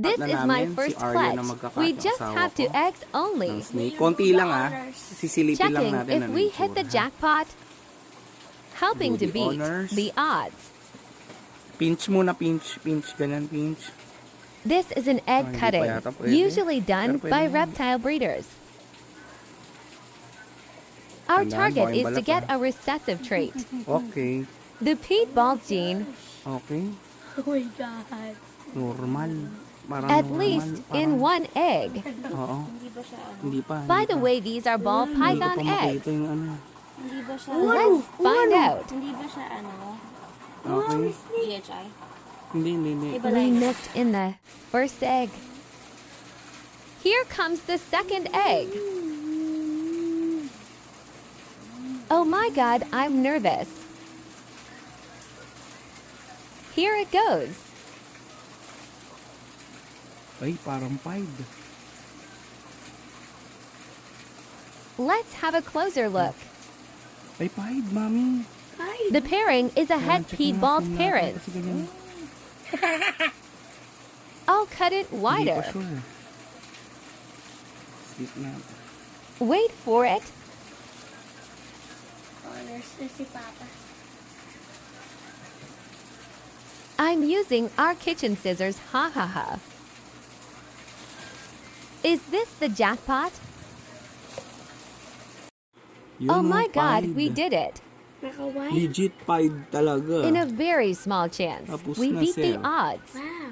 This na is my namin si first Arya na clutch. magkakat We yung just asawa have to ko eggs ng only. snake. Konti lang sisilipin lang Checking natin if ano we yung hit the itsura, ha? jackpot. Helping Do to the beat honors. the odds. Pinch muna, pinch, ganyan, pinch. This is an egg hindi pa cutting, yata pwede. usually done Pero pwede by yan. reptile breeders. Our Tandaan, target baka yung is to balat, get ha? a recessive trait. Okay, The Pete Bald gene, okay. Oh my God. Normal. Parang at normal. least Parang, in one egg. Oo, Hindi ba siya ano? hindi pa. By hindi the pa. way, these are ball Hindi ko python pa eggs. makita yung ano. Hindi ba siya Let's find out. Hindi ba siya ano? Okay. DHI? Hindi. Iba We lang. missed in the first egg. Here comes the second egg. Oh my God, I'm nervous. Here it goes. Ay, parang pied. Let's have a closer look. Ay, pied, mami. The pairing is a het Check Pete mo nga Bald kung parent. kasi ganyan. I'll cut it Hindi wider. pa sure. Sleep na. Wait for it. Honors na si Papa. I'm using our kitchen scissors, ha ha ha. Is this the jackpot? Yun, Oh my God, pied. we did it. Naka-white. Legit pied talaga. In a very small chance. Tapos We na, beat the sir. odds. Wow.